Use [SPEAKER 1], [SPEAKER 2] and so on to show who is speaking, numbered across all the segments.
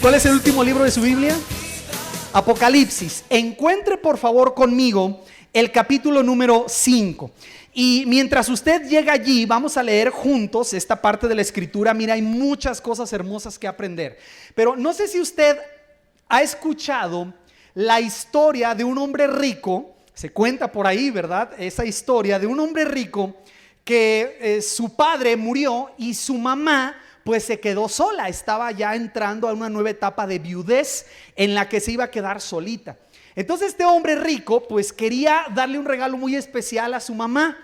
[SPEAKER 1] ¿Cuál es el último libro de su Biblia? Apocalipsis. Encuentre por favor conmigo el capítulo número 5. Y mientras usted llega allí, vamos a leer juntos esta parte de la escritura. Mira, hay muchas cosas hermosas que aprender. Pero no sé si usted ha escuchado la historia de un hombre rico. Se cuenta por ahí, ¿verdad? Esa historia de un hombre rico que su padre murió y su mamá pues se quedó sola. Estaba ya entrando a una nueva etapa de viudez en la que se iba a quedar solita. Entonces este hombre rico pues quería darle un regalo muy especial a su mamá.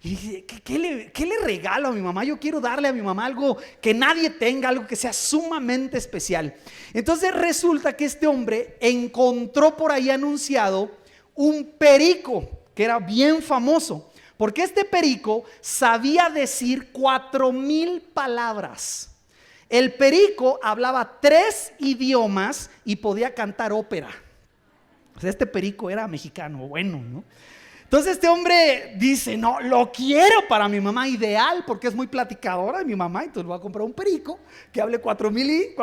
[SPEAKER 1] Y dice, ¿qué le regalo a mi mamá? Yo quiero darle a mi mamá algo que nadie tenga, algo que sea sumamente especial. Entonces resulta que este hombre encontró por ahí anunciado un perico que era bien famoso, porque este perico sabía decir 4,000 palabras. El perico hablaba 3 idiomas y podía cantar ópera. O sea, este perico era mexicano, bueno, ¿no? Entonces este hombre dice, no, lo quiero para mi mamá, ideal, porque es muy platicadora mi mamá. Entonces voy a comprar un perico que hable 4,000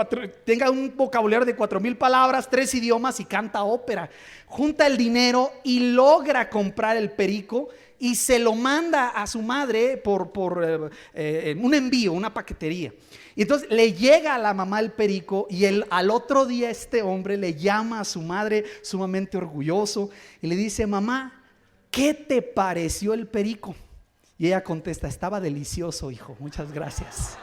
[SPEAKER 1] tenga un vocabulario de 4,000 palabras, 3 idiomas y canta ópera. Junta el dinero y logra comprar el perico y se lo manda a su madre por un envío, una paquetería. Y entonces le llega a la mamá el perico y al otro día este hombre le llama a su madre sumamente orgulloso y le dice, mamá, ¿qué te pareció el perico? Y ella contesta, estaba delicioso, hijo, muchas gracias.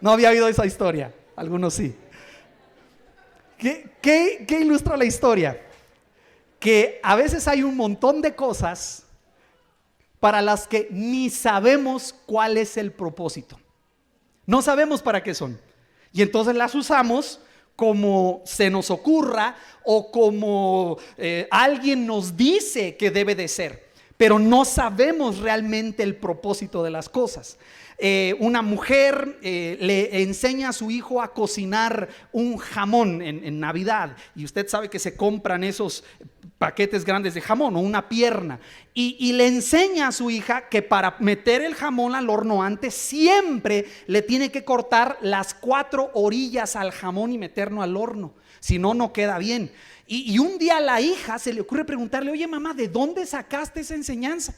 [SPEAKER 1] No había oído esa historia, algunos sí. ¿Qué ilustra la historia? Que a veces hay un montón de cosas para las que ni sabemos cuál es el propósito. No sabemos para qué son. Y entonces las usamos como se nos ocurra o como alguien nos dice que debe de ser, pero no sabemos realmente el propósito de las cosas. Una mujer le enseña a su hijo a cocinar un jamón en Navidad, y usted sabe que se compran esos paquetes grandes de jamón o una pierna, y le enseña a su hija que para meter el jamón al horno antes siempre le tiene que cortar las 4 orillas al jamón y meterlo al horno, si no, no queda bien. Y un día a la hija se le ocurre preguntarle, oye mamá, ¿de dónde sacaste esa enseñanza?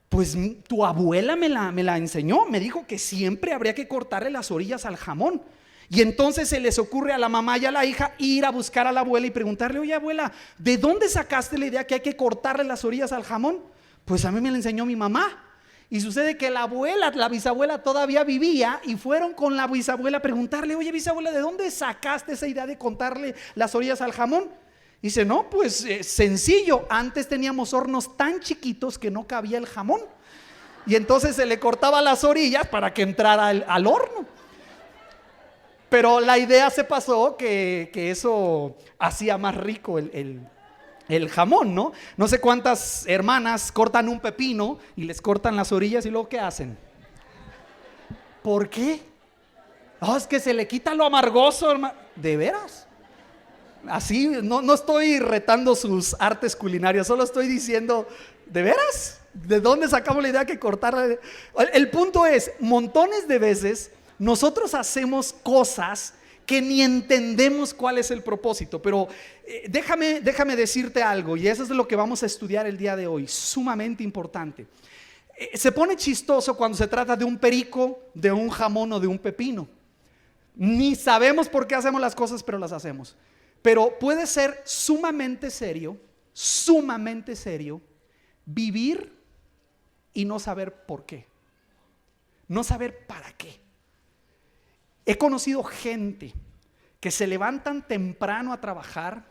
[SPEAKER 1] Pues tu abuela me la enseñó, me dijo que siempre habría que cortarle las orillas al jamón. Y entonces se les ocurre a la mamá y a la hija ir a buscar a la abuela y preguntarle, oye abuela, ¿de dónde sacaste la idea que hay que cortarle las orillas al jamón? Pues a mí me la enseñó mi mamá. Y sucede que la bisabuela todavía vivía y fueron con la bisabuela a preguntarle, oye bisabuela, ¿de dónde sacaste esa idea de cortarle las orillas al jamón? Dice, no, pues sencillo, antes teníamos hornos tan chiquitos que no cabía el jamón. Y entonces se le cortaba las orillas para que entrara al horno. Pero la idea se pasó que eso hacía más rico el jamón, ¿no? No sé cuántas hermanas cortan un pepino y les cortan las orillas y luego ¿qué hacen? ¿Por qué? Oh, es que se le quita lo amargoso, hermano. ¿De veras? Así, no estoy retando sus artes culinarias, solo estoy diciendo, ¿de veras? ¿De dónde sacamos la idea que cortar? El punto es, montones de veces nosotros hacemos cosas que ni entendemos cuál es el propósito, pero déjame decirte algo, y eso es de lo que vamos a estudiar el día de hoy, sumamente importante. Se pone chistoso cuando se trata de un perico, de un jamón o de un pepino. Ni sabemos por qué hacemos las cosas, pero las hacemos. Pero puede ser sumamente serio vivir y no saber por qué, no saber para qué. He conocido gente que se levantan temprano a trabajar,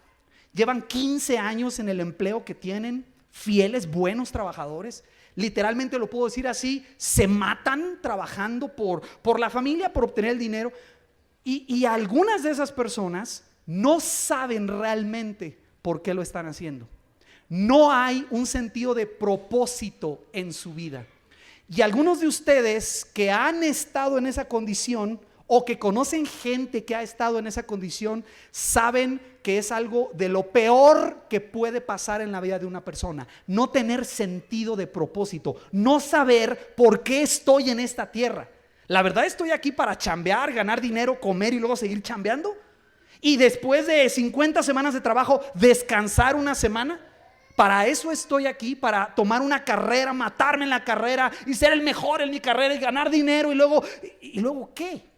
[SPEAKER 1] llevan 15 años en el empleo que tienen, fieles, buenos trabajadores, literalmente lo puedo decir así, se matan trabajando por la familia, por obtener el dinero, y algunas de esas personas no saben realmente por qué lo están haciendo. No hay un sentido de propósito en su vida. Y algunos de ustedes que han estado en esa condición o que conocen gente que ha estado en esa condición, saben que es algo de lo peor que puede pasar en la vida de una persona. No tener sentido de propósito, no saber por qué estoy en esta tierra. La verdad estoy aquí para chambear, ganar dinero, comer y luego seguir chambeando. Y después de 50 semanas de trabajo, descansar una semana. Para eso estoy aquí, para tomar una carrera, matarme en la carrera y ser el mejor en mi carrera y ganar dinero. ¿Y luego qué?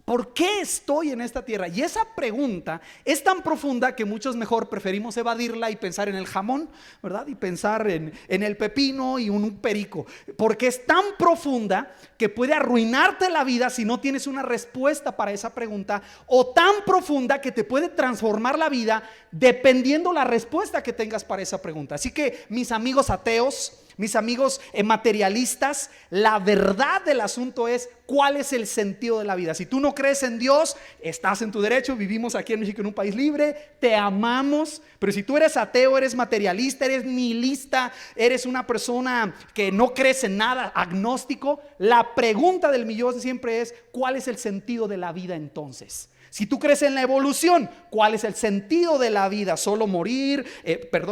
[SPEAKER 1] ¿Por qué estoy en esta tierra? Y esa pregunta es tan profunda que muchos mejor preferimos evadirla y pensar en el jamón, ¿verdad? Y pensar en el pepino y un perico. Porque es tan profunda que puede arruinarte la vida si no tienes una respuesta para esa pregunta, o tan profunda que te puede transformar la vida dependiendo la respuesta que tengas para esa pregunta. Así que, mis amigos ateos, mis amigos materialistas, la verdad del asunto es: ¿cuál es el sentido de la vida? Si tú no crees en Dios, estás en tu derecho. Vivimos aquí en México en un país libre, te amamos. Pero si tú eres ateo, eres materialista, eres nihilista, eres una persona que no crees en nada, agnóstico, la pregunta del millón siempre es: ¿cuál es el sentido de la vida entonces? Si tú crees en la evolución, ¿cuál es el sentido de la vida? Solo morir,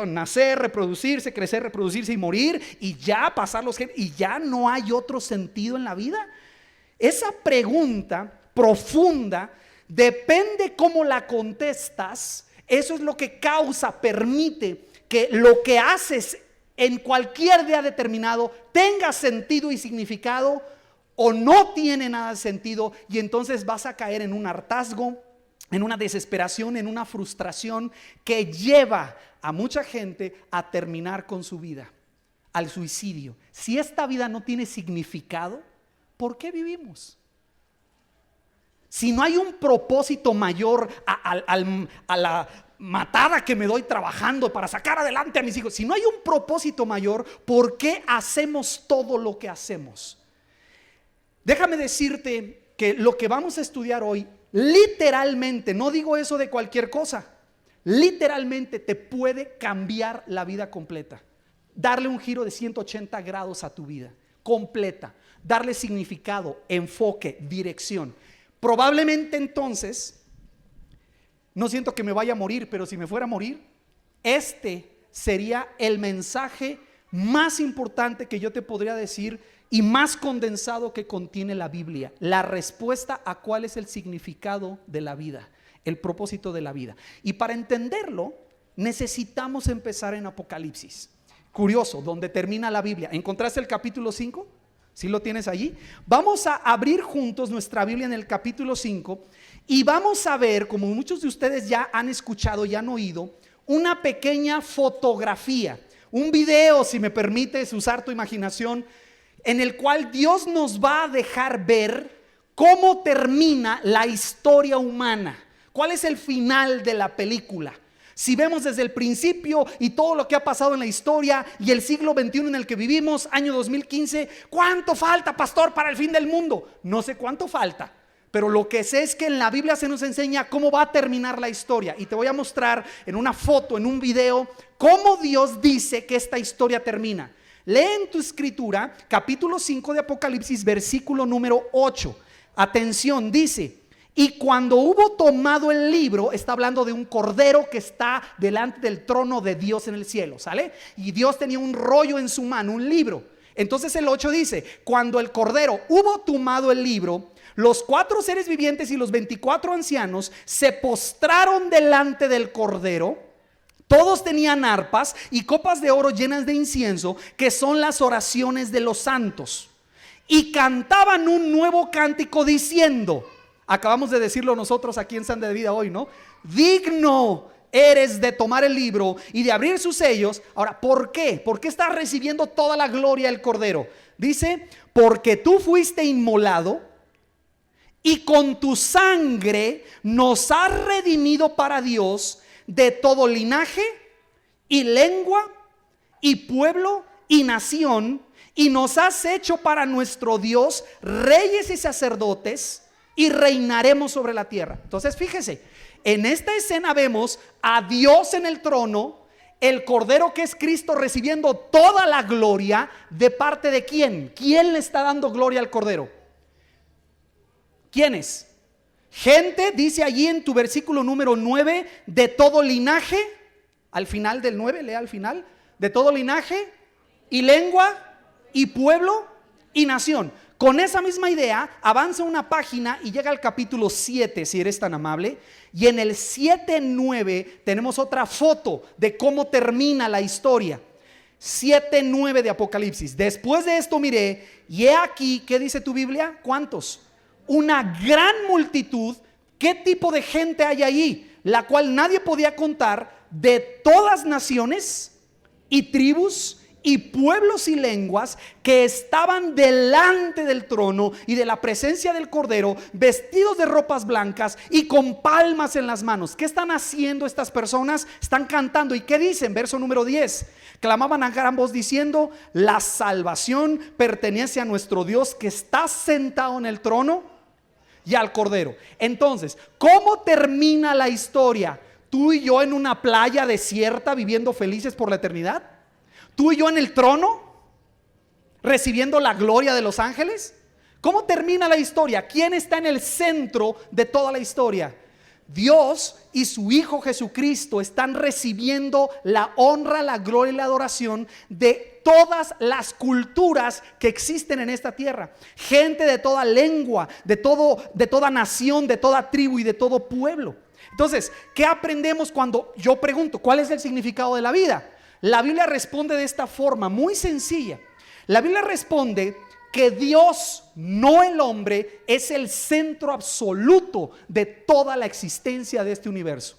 [SPEAKER 1] nacer, reproducirse, crecer, reproducirse y morir, y ya pasar los genes, y ya no hay otro sentido en la vida. Esa pregunta profunda, depende cómo la contestas. Eso es lo que permite que lo que haces en cualquier día determinado tenga sentido y significado, o no tiene nada de sentido, y entonces vas a caer en un hartazgo, en una desesperación, en una frustración que lleva a mucha gente a terminar con su vida, al suicidio. Si esta vida no tiene significado, ¿por qué vivimos? Si no hay un propósito mayor a la matada que me doy trabajando para sacar adelante a mis hijos, si no hay un propósito mayor, ¿por qué hacemos todo lo que hacemos? Déjame decirte que lo que vamos a estudiar hoy, literalmente, no digo eso de cualquier cosa, literalmente te puede cambiar la vida completa, darle un giro de 180 grados a tu vida completa, darle significado, enfoque, dirección. Probablemente entonces, no siento que me vaya a morir, pero si me fuera a morir, este sería el mensaje más importante que yo te podría decir y más condensado que contiene la Biblia. La respuesta a cuál es el significado de la vida, el propósito de la vida. Y para entenderlo, necesitamos empezar en Apocalipsis. Curioso, donde termina la Biblia. ¿Encontraste el capítulo 5? ¿Sí lo tienes allí? Vamos a abrir juntos nuestra Biblia en el capítulo 5 y vamos a ver, como muchos de ustedes ya han escuchado y han oído, una pequeña fotografía, un video, si me permites usar tu imaginación, en el cual Dios nos va a dejar ver cómo termina la historia humana, cuál es el final de la película. Si vemos desde el principio y todo lo que ha pasado en la historia y el siglo XXI en el que vivimos, año 2015, ¿cuánto falta, pastor, para el fin del mundo? No sé cuánto falta, pero lo que sé es que en la Biblia se nos enseña cómo va a terminar la historia. Y te voy a mostrar en una foto, en un video, cómo Dios dice que esta historia termina. Lee en tu escritura, capítulo 5 de Apocalipsis, versículo número 8. Atención, dice: y cuando hubo tomado el libro, está hablando de un cordero que está delante del trono de Dios en el cielo, ¿sale? Y Dios tenía un rollo en su mano, un libro. Entonces el 8 dice: cuando el cordero hubo tomado el libro, los 4 seres vivientes y los 24 ancianos se postraron delante del cordero. Todos tenían arpas y copas de oro llenas de incienso, que son las oraciones de los santos, y cantaban un nuevo cántico diciendo, acabamos de decirlo nosotros aquí en Santa de Vida hoy, ¿no? Digno eres de tomar el libro y de abrir sus sellos. Ahora, ¿por qué? ¿Por qué está recibiendo toda la gloria el cordero? Dice: porque tú fuiste inmolado y con tu sangre nos has redimido para Dios de todo linaje y lengua y pueblo y nación, y nos has hecho para nuestro Dios reyes y sacerdotes, y reinaremos sobre la tierra. Entonces fíjese, en esta escena vemos a Dios en el trono, el cordero que es Cristo recibiendo toda la gloria. ¿De parte de quién? ¿Quién le está dando gloria al cordero? ¿Quiénes? Gente, dice allí en tu versículo número 9, de todo linaje. Al final del 9, lea al final. De todo linaje y lengua y pueblo y nación. Con esa misma idea, avanza una página y llega al capítulo 7, si eres tan amable. Y en el 7:9 tenemos otra foto de cómo termina la historia. 7:9 de Apocalipsis. Después de esto miré, y he aquí, ¿qué dice tu Biblia? ¿Cuántos? Una gran multitud. ¿Qué tipo de gente hay ahí? La cual nadie podía contar, de todas naciones y tribus y pueblos y lenguas, que estaban delante del trono y de la presencia del Cordero, vestidos de ropas blancas y con palmas en las manos. ¿Qué están haciendo estas personas? Están cantando. ¿Y qué dicen? Verso número 10. Clamaban a gran voz diciendo: la salvación pertenece a nuestro Dios, que está sentado en el trono y al Cordero. Entonces, ¿cómo termina la historia? ¿Tú y yo en una playa desierta viviendo felices por la eternidad? ¿Tú y yo en el trono recibiendo la gloria de los ángeles? ¿Cómo termina la historia? ¿Quién está en el centro de toda la historia? Dios y su Hijo Jesucristo están recibiendo la honra, la gloria y la adoración de todas las culturas que existen en esta tierra. Gente de toda lengua, de toda nación, de toda tribu y de todo pueblo. Entonces, ¿qué aprendemos cuando yo pregunto cuál es el significado de la vida? La Biblia responde de esta forma muy sencilla. La Biblia responde que Dios, no el hombre, es el centro absoluto de toda la existencia de este universo.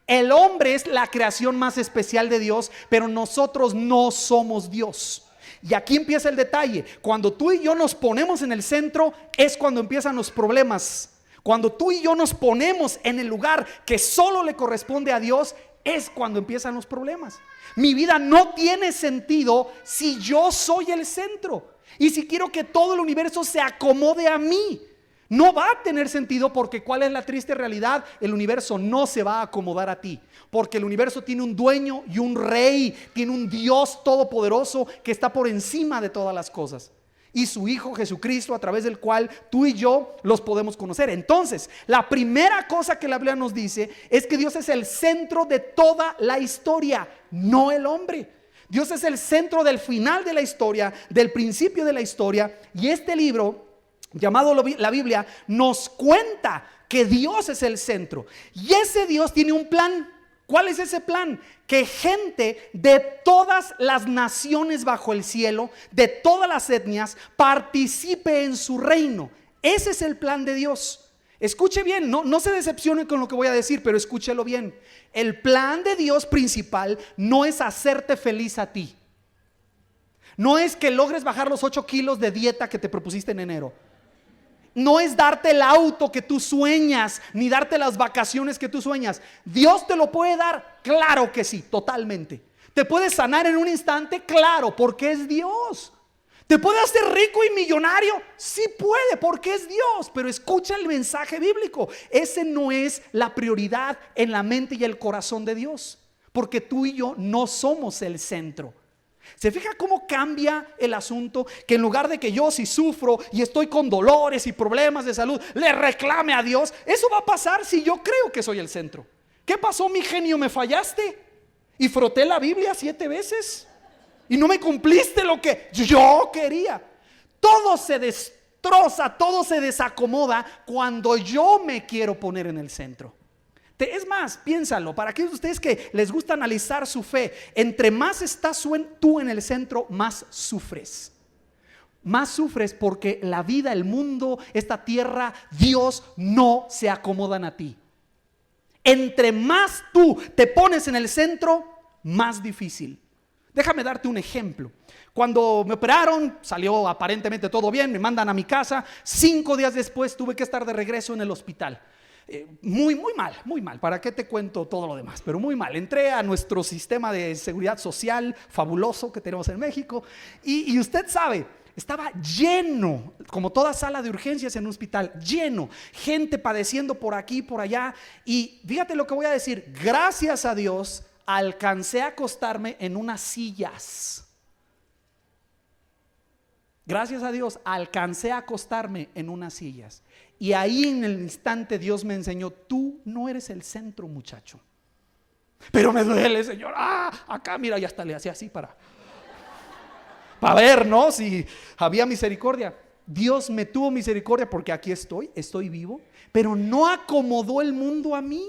[SPEAKER 1] El hombre es la creación más especial de Dios, pero nosotros no somos Dios. Y aquí empieza el detalle. Cuando tú y yo nos ponemos en el centro, es cuando empiezan los problemas. Cuando tú y yo nos ponemos en el lugar que solo le corresponde a Dios, es cuando empiezan los problemas. Mi vida no tiene sentido si yo soy el centro. Y si quiero que todo el universo se acomode a mí, no va a tener sentido, porque ¿cuál es la triste realidad? El universo no se va a acomodar a ti, porque el universo tiene un dueño y un rey, tiene un Dios todopoderoso que está por encima de todas las cosas, y su Hijo Jesucristo, a través del cual tú y yo los podemos conocer. Entonces, la primera cosa que la Biblia nos dice es que Dios es el centro de toda la historia, no el hombre. Dios es el centro del final de la historia, del principio de la historia. Y este libro, llamado la Biblia, nos cuenta que Dios es el centro. Y ese Dios tiene un plan. ¿Cuál es ese plan? Que gente de todas las naciones bajo el cielo, de todas las etnias, participe en su reino. Ese es el plan de Dios. Escuche bien, no se decepcione con lo que voy a decir, pero escúchelo bien. El plan de Dios principal no es hacerte feliz a ti. No es que logres bajar los 8 kilos de dieta que te propusiste en enero. No es darte el auto que tú sueñas, ni darte las vacaciones que tú sueñas. Dios te lo puede dar, claro que sí, totalmente. Te puede sanar en un instante, claro, porque es Dios. ¿Te puede hacer rico y millonario? Sí puede, porque es Dios. Pero escucha el mensaje bíblico. Ese no es la prioridad en la mente y el corazón de Dios, porque tú y yo no somos el centro. ¿Se fija cómo cambia el asunto? Que en lugar de que yo, si sufro y estoy con dolores y problemas de salud, le reclame a Dios, eso va a pasar si yo creo que soy el centro. ¿Qué pasó, mi genio? ¿Me fallaste? Y froté la Biblia 7 veces y no me cumpliste lo que yo quería. Todo se destroza, todo se desacomoda cuando yo me quiero poner en el centro. Es más, piénsalo, para aquellos de ustedes que les gusta analizar su fe, entre más estás tú en el centro, más sufres. Más sufres porque la vida, el mundo, esta tierra, Dios no se acomodan a ti. Entre más tú te pones en el centro, más difícil. Déjame darte un ejemplo. Cuando me operaron, salió aparentemente todo bien, me mandan a mi casa. 5 días después tuve que estar de regreso en el hospital. Muy mal. ¿Para qué te cuento todo lo demás? Pero muy mal. Entré a nuestro sistema de seguridad social fabuloso que tenemos en México y usted sabe, estaba lleno, como toda sala de urgencias en un hospital, lleno, gente padeciendo por aquí, por allá. Y fíjate lo que voy a decir, gracias a Dios alcancé a acostarme en unas sillas. Gracias a Dios alcancé a acostarme en unas sillas. Y ahí en el instante Dios me enseñó: tú no eres el centro, muchacho. Pero me duele, Señor. Acá mira, ya hasta le hacía así para ver, ¿no? Si había misericordia. Dios me tuvo misericordia porque aquí estoy vivo, pero no acomodó el mundo a mí.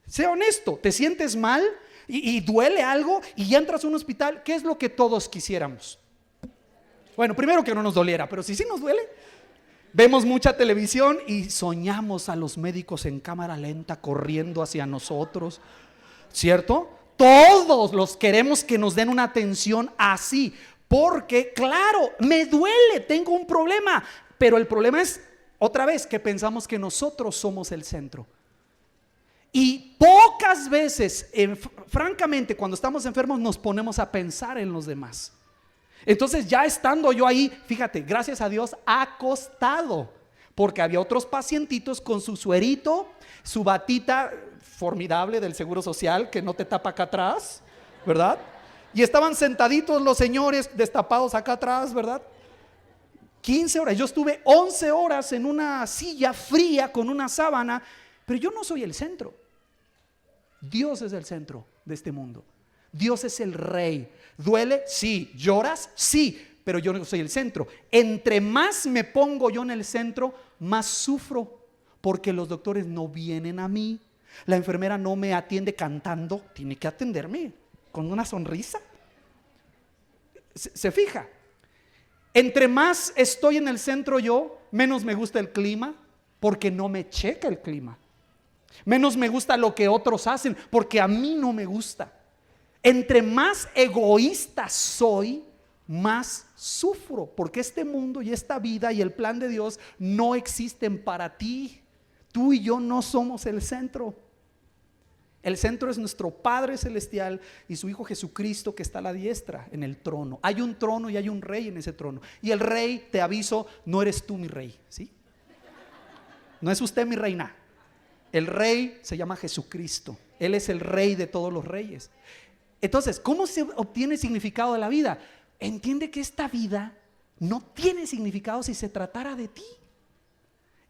[SPEAKER 1] Sé honesto, te sientes mal y duele algo y ya entras a un hospital. ¿Qué es lo que todos quisiéramos? Bueno, primero que no nos doliera, pero si sí nos duele. Vemos mucha televisión y soñamos a los médicos en cámara lenta corriendo hacia nosotros, ¿cierto? Todos los queremos que nos den una atención así, porque claro, me duele, tengo un problema, pero el problema es, otra vez, que pensamos que nosotros somos el centro. Y pocas veces, francamente, cuando estamos enfermos nos ponemos a pensar en los demás. Entonces, ya estando yo ahí, fíjate, gracias a Dios, acostado, porque había otros pacientitos con su suerito, su batita formidable del Seguro Social que no te tapa acá atrás, ¿verdad? Y estaban sentaditos los señores destapados acá atrás, ¿verdad? 15 horas, yo estuve 11 horas en una silla fría con una sábana, pero yo no soy el centro. Dios es el centro de este mundo. Dios es el rey. ¿Duele? Sí. ¿Lloras? Sí. Pero yo no soy el centro. Entre más me pongo yo en el centro, más sufro, porque los doctores no vienen a mí. La enfermera no me atiende cantando, tiene que atenderme con una sonrisa. ¿Se fija? Entre más estoy en el centro yo, menos me gusta el clima, porque no me checa el clima. Menos me gusta lo que otros hacen, porque a mí no me gusta. Entre más egoísta soy, más sufro, porque este mundo y esta vida y el plan de Dios no existen para ti. Tú y yo no somos el centro. El centro es nuestro Padre Celestial y su Hijo Jesucristo, que está a la diestra en el trono. Hay un trono y hay un rey en ese trono. Y el rey, te aviso, no eres tú mi rey, ¿sí? No es usted mi reina. El rey se llama Jesucristo. Él es el rey de todos los reyes. Entonces, ¿cómo se obtiene significado de la vida? Entiende que esta vida no tiene significado si se tratara de ti.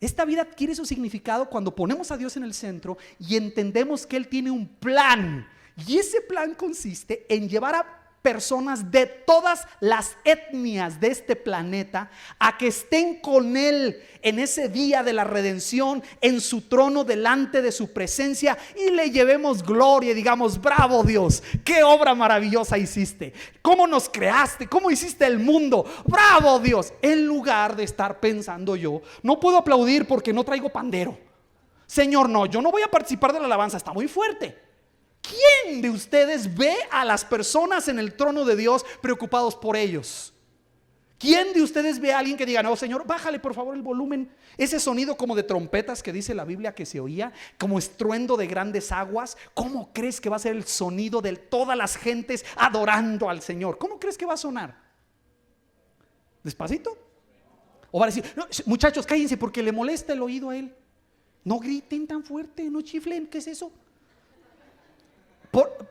[SPEAKER 1] Esta vida adquiere su significado cuando ponemos a Dios en el centro y entendemos que Él tiene un plan. Y ese plan consiste en llevar a personas de todas las etnias de este planeta a que estén con Él en ese día de la redención, en su trono, delante de su presencia, y le llevemos gloria y digamos: bravo Dios, qué obra maravillosa hiciste, cómo nos creaste, cómo hiciste el mundo, bravo Dios. En lugar de estar pensando yo, no puedo aplaudir porque no traigo pandero, Señor, no, yo no voy a participar de la alabanza, está muy fuerte. ¿Quién de ustedes ve a las personas en el trono de Dios preocupados por ellos? ¿Quién de ustedes ve a alguien que diga: no, Señor, bájale por favor el volumen? Ese sonido como de trompetas que dice la Biblia que se oía, como estruendo de grandes aguas. ¿Cómo crees que va a ser el sonido de todas las gentes adorando al Señor? ¿Cómo crees que va a sonar? ¿Despacito? ¿O va a decir: no, muchachos, cállense porque le molesta el oído a él? No griten tan fuerte, no chiflen, ¿qué es eso?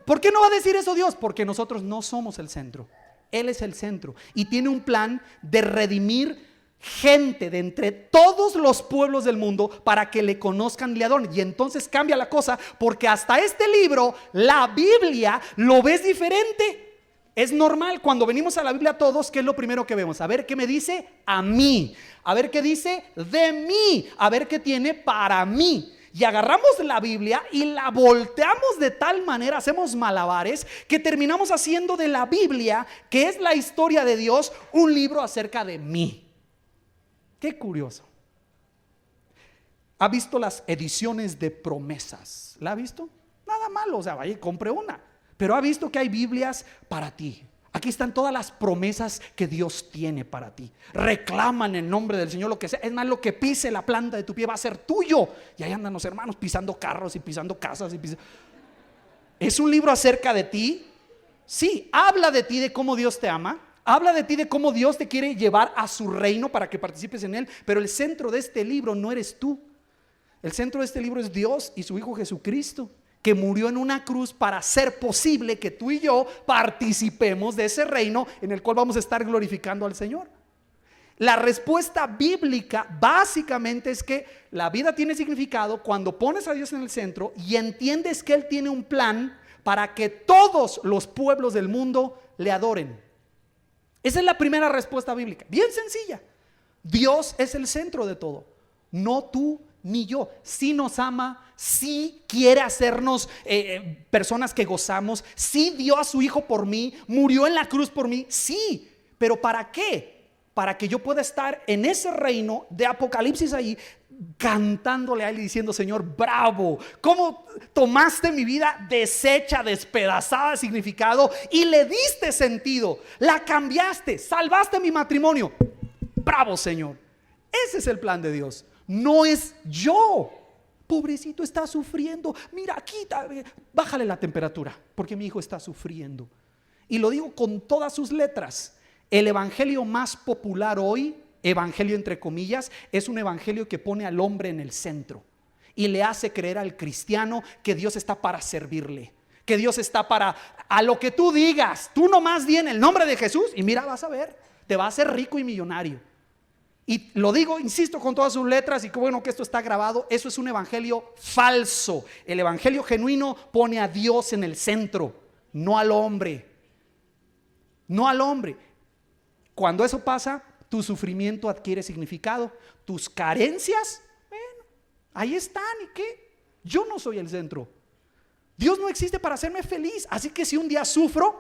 [SPEAKER 1] ¿Por qué no va a decir eso Dios? Porque nosotros no somos el centro. Él es el centro y tiene un plan de redimir gente de entre todos los pueblos del mundo para que le conozcan y le adoren. Y entonces cambia la cosa, porque hasta este libro, la Biblia, lo ves diferente. Es normal, cuando venimos a la Biblia todos, ¿qué es lo primero que vemos? A ver qué me dice a mí, a ver qué dice de mí, a ver qué tiene para mí. Y agarramos la Biblia y la volteamos de tal manera, hacemos malabares, que terminamos haciendo de la Biblia, que es la historia de Dios, un libro acerca de mí. Qué curioso. ¿Ha visto las ediciones de promesas? ¿La ha visto? Nada malo, o sea, vaya y compre una. Pero ha visto que hay Biblias para ti. Aquí están todas las promesas que Dios tiene para ti. Reclama en el nombre del Señor lo que sea. Es más, lo que pise la planta de tu pie va a ser tuyo. Y ahí andan los hermanos pisando carros y pisando casas ¿Es un libro acerca de ti? Sí, habla de ti, de cómo Dios te ama. Habla de ti, de cómo Dios te quiere llevar a su reino para que participes en él. Pero el centro de este libro no eres tú. El centro de este libro es Dios y su Hijo Jesucristo, que murió en una cruz para hacer posible que tú y yo participemos de ese reino en el cual vamos a estar glorificando al Señor. La respuesta bíblica básicamente es que la vida tiene significado cuando pones a Dios en el centro y entiendes que Él tiene un plan para que todos los pueblos del mundo le adoren. Esa es la primera respuesta bíblica, bien sencilla. Dios es el centro de todo, no tú ni yo. Sí nos ama, sí quiere hacernos personas que gozamos, sí dio a su hijo por mí, murió en la cruz por mí, sí, pero ¿para qué? Para que yo pueda estar en ese reino de Apocalipsis ahí, cantándole a él y diciendo: Señor, bravo, cómo tomaste mi vida deshecha, despedazada de significado y le diste sentido, la cambiaste, salvaste mi matrimonio. Bravo, Señor. Ese es el plan de Dios. No es yo. Pobrecito, está sufriendo. Mira, bájale la temperatura porque mi hijo está sufriendo. Y lo digo con todas sus letras. El evangelio más popular hoy, evangelio entre comillas, es un evangelio que pone al hombre en el centro y le hace creer al cristiano que Dios está para servirle, que Dios está para a lo que tú digas. Tú nomás di en el nombre de Jesús y mira, vas a ver, te va a hacer rico y millonario. Y lo digo, insisto, con todas sus letras, y qué bueno que esto está grabado. Eso es un evangelio falso. El evangelio genuino pone a Dios en el centro, no al hombre. No al hombre. Cuando eso pasa, tu sufrimiento adquiere significado. Tus carencias, bueno, ahí están. ¿Y qué? Yo no soy el centro. Dios no existe para hacerme feliz. Así que si un día sufro,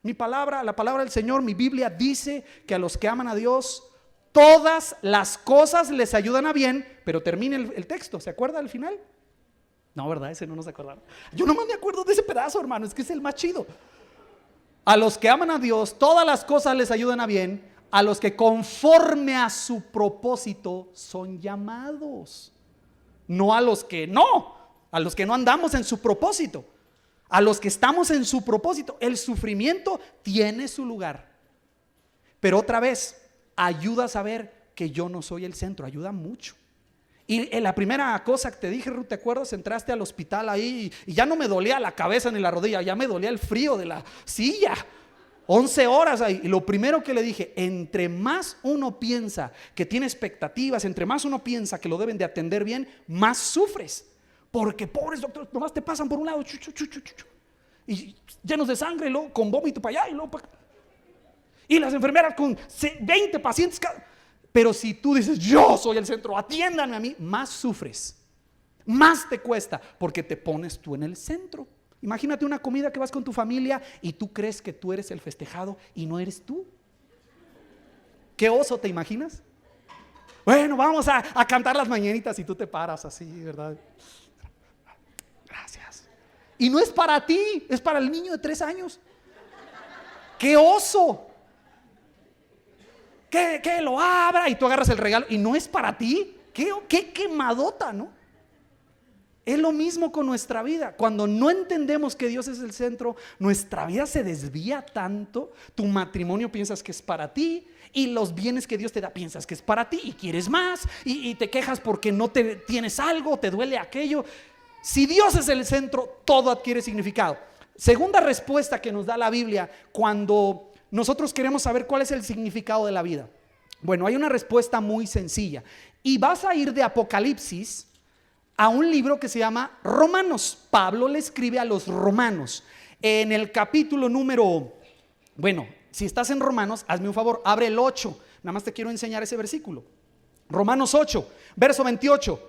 [SPEAKER 1] la palabra del Señor, mi Biblia dice que a los que aman a Dios, todas las cosas les ayudan a bien. Pero termina el texto, ¿se acuerda al final? No, ¿verdad? Ese no nos acordaron. Yo nomás me acuerdo de ese pedazo, hermano, es que es el más chido. A los que aman a Dios, todas las cosas les ayudan a bien, a los que conforme a su propósito son llamados. No a los que no, a los que no andamos en su propósito. A los que estamos en su propósito. El sufrimiento tiene su lugar. Pero otra vez, ayuda a saber que yo no soy el centro, ayuda mucho. Y en la primera cosa que te dije, Ruth, ¿te acuerdas? Entraste al hospital ahí y ya no me dolía la cabeza ni la rodilla, ya me dolía el frío de la silla. 11 horas ahí. Y lo primero que le dije: entre más uno piensa que tiene expectativas, entre más uno piensa que lo deben de atender bien, más sufres. Porque pobres doctores, nomás te pasan por un lado y llenos de sangre, y luego con vómito para allá y luego para acá. Y las enfermeras con 20 pacientes cada. Pero si tú dices: yo soy el centro, atiéndanme a mí, más sufres, más te cuesta, porque te pones tú en el centro. Imagínate una comida que vas con tu familia y tú crees que tú eres el festejado y no eres tú. ¿Qué oso te imaginas? Bueno, vamos a cantar las mañanitas y tú te paras así, ¿verdad? Gracias. Y no es para ti, es para el niño de 3 años. ¡Qué oso! Que lo abra y tú agarras el regalo y no es para ti. Qué quemadota, ¿no? Es lo mismo con nuestra vida. Cuando no entendemos que Dios es el centro, nuestra vida se desvía tanto. Tu matrimonio piensas que es para ti, y los bienes que Dios te da piensas que es para ti y quieres más, y te quejas porque no tienes algo, te duele aquello. Si Dios es el centro, todo adquiere significado. Segunda respuesta que nos da la Biblia cuando nosotros queremos saber cuál es el significado de la vida. Bueno, hay una respuesta muy sencilla. Y vas a ir de Apocalipsis a un libro que se llama Romanos. Pablo le escribe a los romanos. En el capítulo número, bueno, si estás en Romanos, hazme un favor, abre el 8. Nada más te quiero enseñar ese versículo. Romanos 8, verso 28.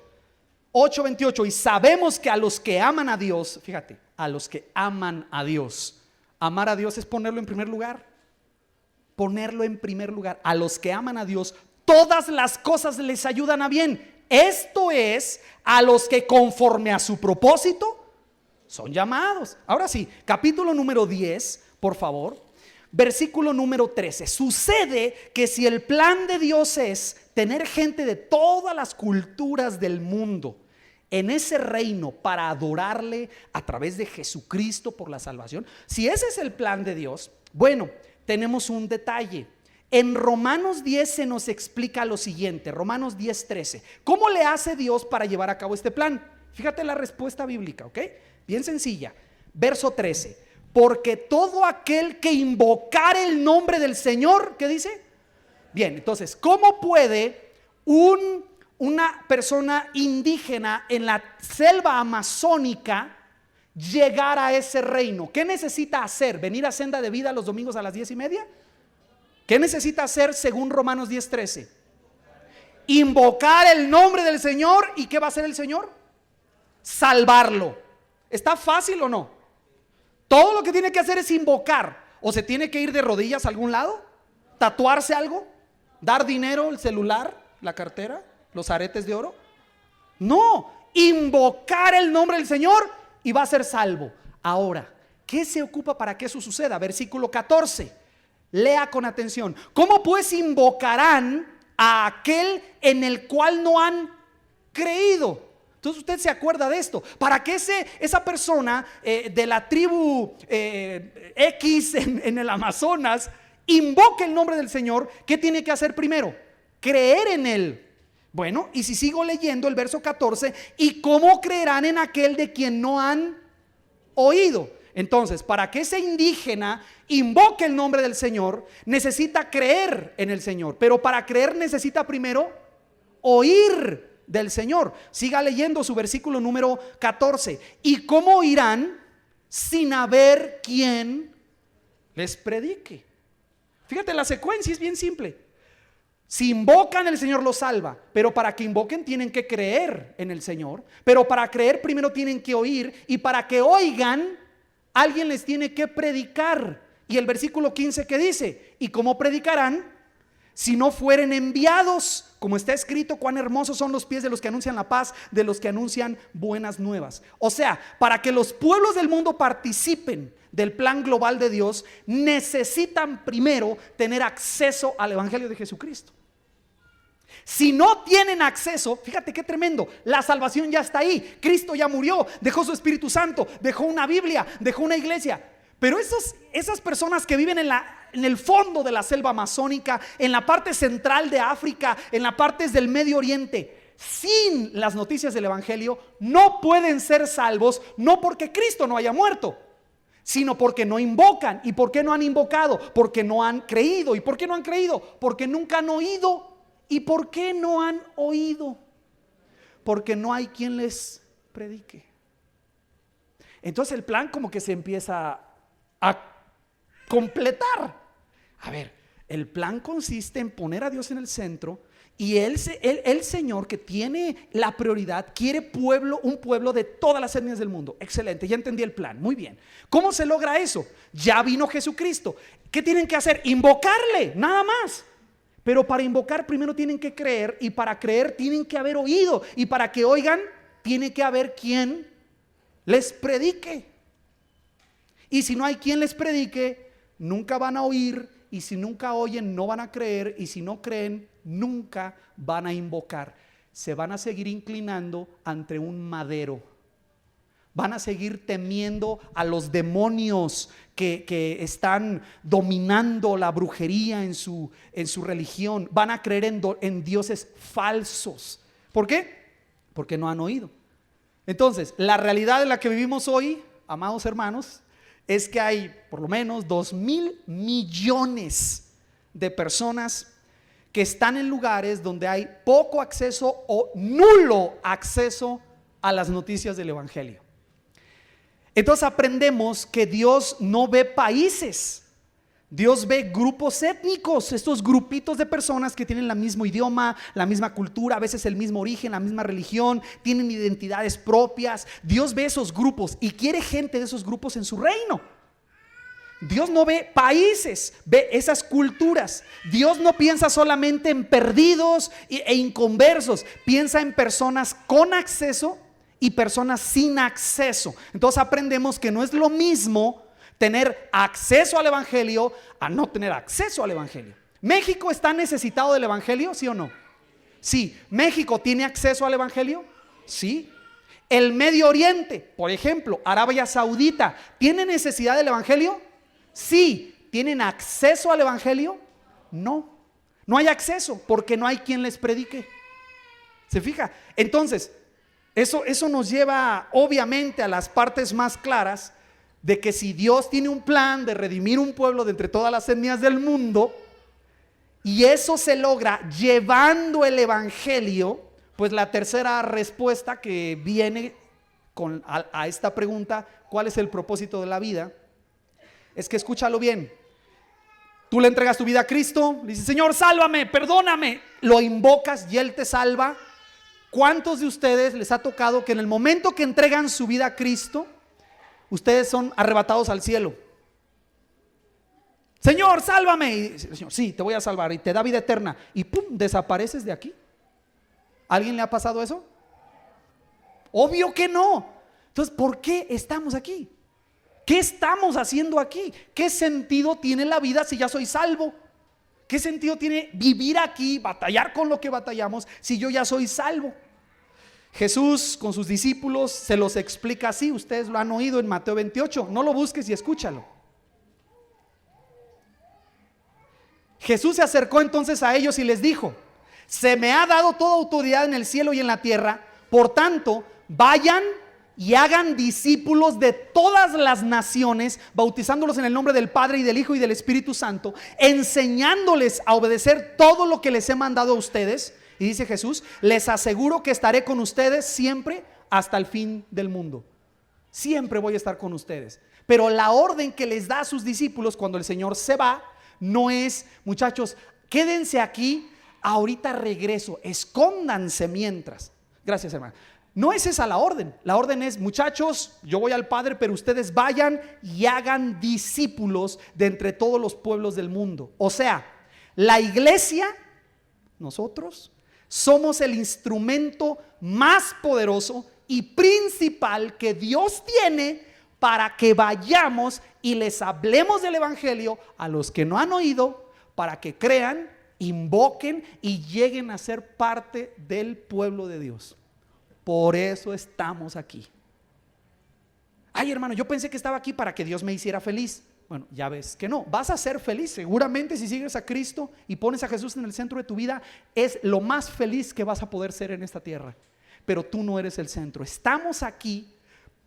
[SPEAKER 1] 8:28. Y sabemos que a los que aman a Dios, fíjate, a los que aman a Dios. Amar a Dios es ponerlo en primer lugar. Ponerlo en primer lugar. A los que aman a Dios, todas las cosas les ayudan a bien. Esto es, a los que conforme a su propósito son llamados. Ahora sí, capítulo número 10, por favor, versículo número 13. Sucede que si el plan de Dios es tener gente de todas las culturas del mundo en ese reino para adorarle a través de Jesucristo por la salvación, si ese es el plan de Dios, bueno, tenemos un detalle. En Romanos 10 se nos explica lo siguiente. Romanos 10:13. ¿Cómo le hace Dios para llevar a cabo este plan? Fíjate la respuesta bíblica, ¿ok? Bien sencilla. Verso 13. Porque todo aquel que invocar el nombre del Señor, ¿qué dice? Bien, entonces, ¿cómo puede una persona indígena en la selva amazónica llegar a ese reino? ¿Qué necesita hacer? ¿Venir a Senda de Vida los domingos a las 10:30? ¿Qué necesita hacer según Romanos 10:13? Invocar el nombre del Señor. ¿Y qué va a hacer el Señor? Salvarlo. ¿Está fácil o no? Todo lo que tiene que hacer es invocar. ¿O se tiene que ir de rodillas a algún lado? ¿Tatuarse algo? ¿Dar dinero, el celular, la cartera, los aretes de oro? No, invocar el nombre del Señor y va a ser salvo. Ahora, ¿qué se ocupa para que eso suceda? Versículo 14. Lea con atención. ¿Cómo pues invocarán a aquel en el cual no han creído? Entonces usted se acuerda de esto. Para que esa persona de la tribu X en el Amazonas invoque el nombre del Señor, ¿qué tiene que hacer primero? Creer en Él. Bueno, y si sigo leyendo el verso 14, ¿y cómo creerán en aquel de quien no han oído? Entonces, para que ese indígena invoque el nombre del Señor, necesita creer en el Señor. Pero para creer necesita primero oír del Señor. Siga leyendo su versículo número 14. ¿Y cómo oirán sin haber quien les predique? Fíjate, la secuencia es bien simple. Si invocan, el Señor los salva. Pero para que invoquen tienen que creer en el Señor. Pero para creer primero tienen que oír. Y para que oigan, alguien les tiene que predicar. Y el versículo 15 que dice: ¿y cómo predicarán si no fueren enviados? Como está escrito, cuán hermosos son los pies de los que anuncian la paz, de los que anuncian buenas nuevas. O sea, para que los pueblos del mundo participen del plan global de Dios, necesitan primero tener acceso al evangelio de Jesucristo. Si no tienen acceso, fíjate qué tremendo, la salvación ya está ahí. Cristo ya murió, dejó su Espíritu Santo, dejó una Biblia, dejó una iglesia. Pero esas personas que viven en el fondo de la selva amazónica, en la parte central de África, en las partes del Medio Oriente, sin las noticias del evangelio, no pueden ser salvos, no porque Cristo no haya muerto, sino porque no invocan. ¿Y por qué no han invocado? Porque no han creído. ¿Y por qué no han creído? Porque nunca han oído. ¿Y por qué no han oído? Porque no hay quien les predique. Entonces el plan como que se empieza a completar. A ver, el plan consiste en poner a Dios en el centro. Y el Señor, que tiene la prioridad, quiere un pueblo de todas las etnias del mundo. Excelente, ya entendí el plan, muy bien. ¿Cómo se logra eso? Ya vino Jesucristo. ¿Qué tienen que hacer? Invocarle, nada más. Pero para invocar primero tienen que creer, y para creer tienen que haber oído, y para que oigan tiene que haber quien les predique. Y si no hay quien les predique, nunca van a oír, y si nunca oyen no van a creer, y si no creen nunca van a invocar. Se van a seguir inclinando ante un madero. Van a seguir temiendo a los demonios que están dominando la brujería en su religión. Van a creer en dioses falsos. ¿Por qué? Porque no han oído. Entonces, la realidad en la que vivimos hoy, amados hermanos, es que hay por lo menos 2,000 millones de personas que están en lugares donde hay poco acceso o nulo acceso a las noticias del evangelio. Entonces aprendemos que Dios no ve países, Dios ve grupos étnicos, estos grupitos de personas que tienen el mismo idioma, la misma cultura, a veces el mismo origen, la misma religión, tienen identidades propias. Dios ve esos grupos y quiere gente de esos grupos en su reino. Dios no ve países, ve esas culturas. Dios no piensa solamente en perdidos e inconversos, piensa en personas con acceso y personas sin acceso. Entonces aprendemos que no es lo mismo tener acceso al evangelio a no tener acceso al evangelio. ¿México está necesitado del evangelio? ¿Sí o no? Sí. ¿México tiene acceso al evangelio? Sí. ¿El Medio Oriente, por ejemplo, Arabia Saudita, tiene necesidad del evangelio? Sí. ¿Tienen acceso al evangelio? No. No hay acceso porque no hay quien les predique. ¿Se fija? Entonces, eso nos lleva obviamente a las partes más claras de que si Dios tiene un plan de redimir un pueblo de entre todas las etnias del mundo, y eso se logra llevando el evangelio, pues la tercera respuesta que viene a esta pregunta, ¿cuál es el propósito de la vida? Es que escúchalo bien, Tú le entregas tu vida a Cristo, le dices, Señor, sálvame, perdóname. Lo invocas y Él te salva. ¿Cuántos de ustedes les ha tocado que en el momento que entregan su vida a Cristo, ustedes son arrebatados al cielo? Señor, sálvame. Y dice, Señor, sí, te voy a salvar. Y te da vida eterna. Y pum, desapareces de aquí. ¿Alguien le ha pasado eso? Obvio que no. Entonces, ¿por qué estamos aquí? ¿Qué estamos haciendo aquí? ¿Qué sentido tiene la vida si ya soy salvo? ¿Qué sentido tiene vivir aquí, batallar con lo que batallamos si yo ya soy salvo? Jesús con sus discípulos se los explica así. Ustedes lo han oído en Mateo 28. No lo busques y escúchalo. Jesús se acercó entonces a ellos y les dijo: se me ha dado toda autoridad en el cielo y en la tierra. Por tanto, vayan y hagan discípulos de todas las naciones, bautizándolos en el nombre del Padre y del Hijo y del Espíritu Santo, enseñándoles a obedecer todo lo que les he mandado a ustedes. Y dice Jesús: les aseguro que estaré con ustedes siempre hasta el fin del mundo. Siempre voy a estar con ustedes. Pero la orden que les da a sus discípulos cuando el Señor se va no es: muchachos, quédense aquí, ahorita regreso, escóndanse mientras. Gracias, hermano. No es esa la orden. La orden es: muchachos, yo voy al Padre, pero ustedes vayan y hagan discípulos de entre todos los pueblos del mundo. O sea, la iglesia, nosotros, somos el instrumento más poderoso y principal que Dios tiene para que vayamos y les hablemos del evangelio a los que no han oído, para que crean, invoquen y lleguen a ser parte del pueblo de Dios. Por eso estamos aquí. Ay, hermano, yo pensé que estaba aquí para que Dios me hiciera feliz. Bueno, ya ves que no. Vas a ser feliz seguramente si sigues a Cristo y pones a Jesús en el centro de tu vida. Es lo más feliz que vas a poder ser en esta tierra. Pero tú no eres el centro. Estamos aquí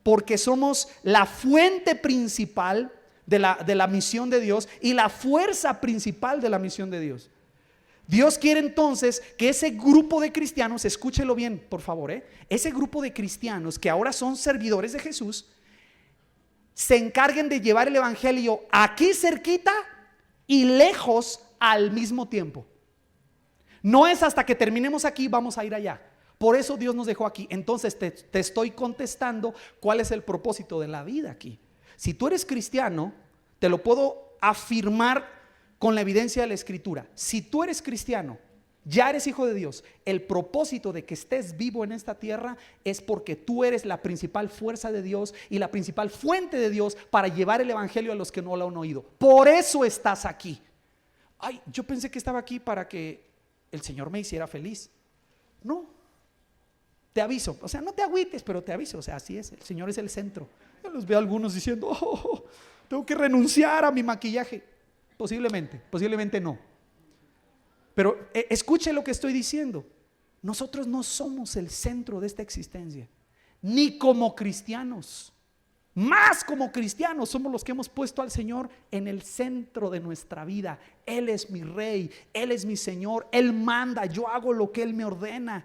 [SPEAKER 1] porque somos la fuente principal de la misión de Dios y la fuerza principal de la misión de Dios. Dios quiere entonces que ese grupo de cristianos, escúchelo bien por favor, ese grupo de cristianos que ahora son servidores de Jesús, se encarguen de llevar el evangelio aquí cerquita y lejos al mismo tiempo. No es hasta que terminemos aquí vamos a ir allá. Por eso Dios nos dejó aquí. Entonces te estoy contestando cuál es el propósito de la vida aquí. Si tú eres cristiano, te lo puedo afirmar con la evidencia de la Escritura. Si tú eres cristiano, ya eres hijo de Dios. El propósito de que estés vivo en esta tierra es porque tú eres la principal fuerza de Dios y la principal fuente de Dios para llevar el evangelio a los que no lo han oído. Por eso estás aquí. Ay, yo pensé que estaba aquí para que el Señor me hiciera feliz. No, te aviso, o sea, no te agüites, pero te aviso, o sea, así es, el Señor es el centro. Yo los veo a algunos diciendo: tengo que renunciar a mi maquillaje. Posiblemente no. Pero escuche lo que estoy diciendo. Nosotros no somos el centro de esta existencia, ni como cristianos. Más como cristianos somos los que hemos puesto al Señor en el centro de nuestra vida. Él es mi rey, Él es mi Señor, Él manda, yo hago lo que Él me ordena.